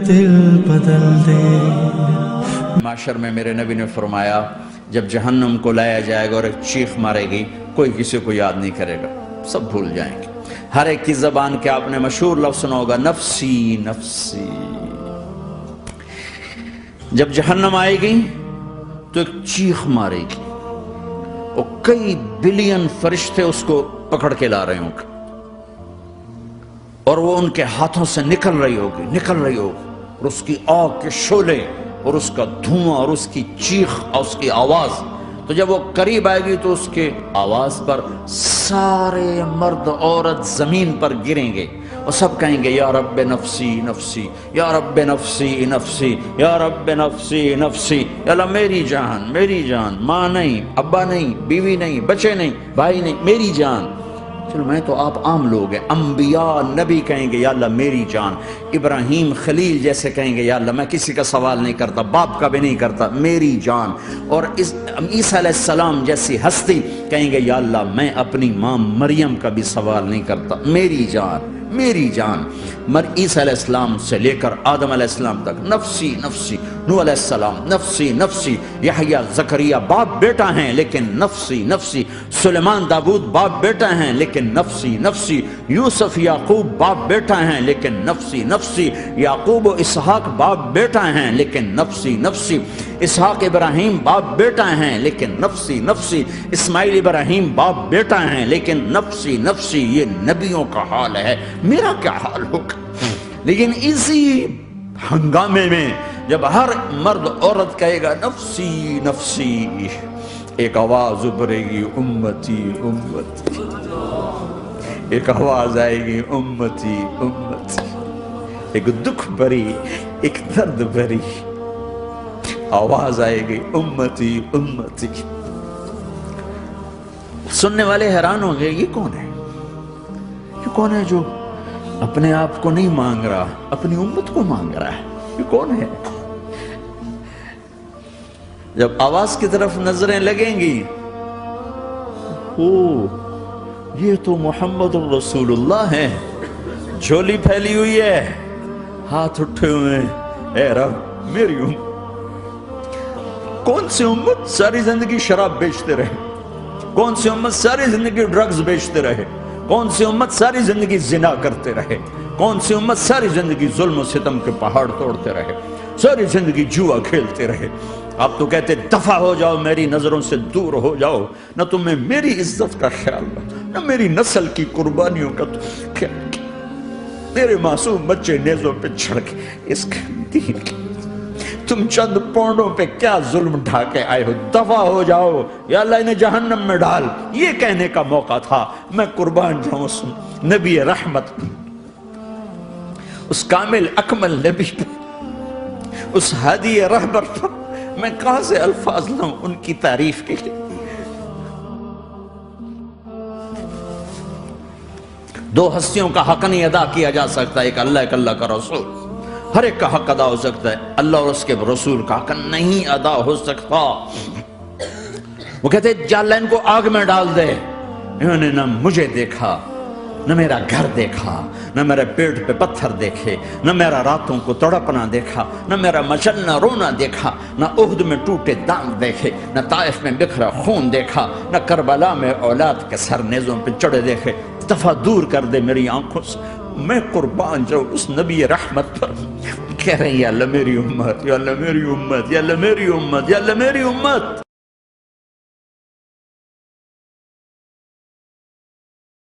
دل بدل دے۔ معاشر میں میرے نبی نے فرمایا جب جہنم کو لایا جائے گا اور ایک چیخ مارے گی، کوئی کسی کو یاد نہیں کرے گا، سب بھول جائیں گے۔ ہر ایک کی زبان کے آپ نے مشہور لفظ سنا ہوگا، نفسی نفسی۔ جب جہنم آئے گی تو ایک چیخ مارے گی اور کئی بلین فرشتے اس کو پکڑ کے لا رہے ہوں گے اور وہ ان کے ہاتھوں سے نکل رہی ہوگی اور اس کی آگ کے شعلے اور اس کا دھواں اور اس کی چیخ اور اس کی آواز، تو جب وہ قریب آئے گی تو اس کے آواز پر سارے مرد عورت زمین پر گریں گے اور سب کہیں گے یا رب نفسی نفسی، یا رب نفسی نفسی، یا رب نفسی نفسی، یا اللہ میری جان، ماں نہیں، ابا نہیں، بیوی نہیں، بچے نہیں، بھائی نہیں، میری جان۔ چلو میں تو آپ عام لوگ ہیں، انبیاء نبی کہیں گے یا اللہ میری جان، ابراہیم خلیل جیسے کہیں گے یا اللہ میں کسی کا سوال نہیں کرتا، باپ کا بھی نہیں کرتا، میری جان، اور عیسیٰ علیہ السلام جیسی ہستی کہیں گے یا اللہ میں اپنی ماں مریم کا بھی سوال نہیں کرتا، میری جان میری جان۔ عیسیٰ علیہ السلام سے لے کر آدم علیہ السلام تک نفسی نفسی، نوح علیہ السلام نفسی نفسی، یحییٰ زکریا باپ بیٹا ہیں لیکن نفسی نفسی، سلیمان داؤد باپ بیٹا ہیں لیکن نفسی نفسی، یوسف یعقوب باپ بیٹا ہیں لیکن نفسی نفسی، یعقوب و اسحاق باپ بیٹا ہیں لیکن نفسی نفسی، اسحاق ابراہیم باپ بیٹا ہیں لیکن نفسی نفسی، اسماعیل ابراہیم باپ بیٹا ہیں لیکن نفسی نفسی۔ یہ نبیوں کا حال ہے، میرا کیا حال ہوگا؟ لیکن اسی ہنگامے میں جب ہر مرد عورت کہے گا نفسی نفسی، ایک آواز ابھرے گی امتی امتی، ایک آواز آئے گی امتی امتی، ایک دکھ بھری ایک درد بھری آواز آئے گی امتی امتی۔ سننے والے حیران ہوں گے یہ کون ہے، یہ کون ہے جو اپنے آپ کو نہیں مانگ رہا، اپنی امت کو مانگ رہا ہے، یہ کون ہے؟ جب آواز کی طرف نظریں لگیں گی، یہ تو محمد الرسول اللہ ہے، جھولی پھیلی ہوئی ہے، ہاتھ اٹھے ہوئے ہیں، اے رب میری امت۔ کون سی امت ساری زندگی شراب بیچتے رہے، کون سی امت ساری زندگی ڈرگز بیچتے رہے، کون سی امت ساری زندگی زنا کرتے رہے، کون سی امت ساری زندگی ظلم و ستم کے پہاڑ توڑتے رہے، ساری زندگی جوا کھیلتے رہے۔ آپ تو کہتے دفع ہو جاؤ، میری نظروں سے دور ہو جاؤ، نہ تمہیں میری عزت کا خیال نہ میری نسل کی قربانیوں کا خیال، تیرے معصوم بچے نیزوں پہ چڑھ کے اس دین کی تم چند پونڈوں پہ کیا ظلم ڈھا کے آئے ہو، دفع ہو جاؤ یا اللہ انہیں جہنم میں ڈال۔ یہ کہنے کا موقع تھا، میں قربان جاؤں اس نبی رحمت پر، اس کامل اکمل نبی پر، اس ہادی رہبر پر میں کہاں سے الفاظ لاؤں ان کی تعریف کے لیے۔ دو ہستیوں کا حق نہیں ادا کیا جا سکتا، ایک اللہ ایک اللہ کا رسول، ہر ایک کا حق ادا ہو سکتا ہے، اللہ اور اس کے رسول کا حق نہیں ادا ہو سکتا۔ وہ کہتے جا اللہ ان کو آگ میں ڈال دے، انہوں نے نہ مجھے دیکھا، نہ میرا گھر دیکھا، نہ میرے پیٹ پہ پتھر دیکھے، نہ میرا راتوں کو تڑپنا دیکھا، نہ میرا مچلنا رونا دیکھا، نہ احد میں ٹوٹے دانت دیکھے، نہ طائف میں بکھرا خون دیکھا، نہ کربلا میں اولاد کے سر نیزوں پہ چڑھے دیکھے۔ دفعہ دور کر دے میری آنکھوں سے، میں قربان جاؤں اس نبی رحمت پر۔ کہہ رہے ہیں یا اللہ میری امت، یا اللہ میری امت، یا اللہ میری امت، یا اللہ میری امت۔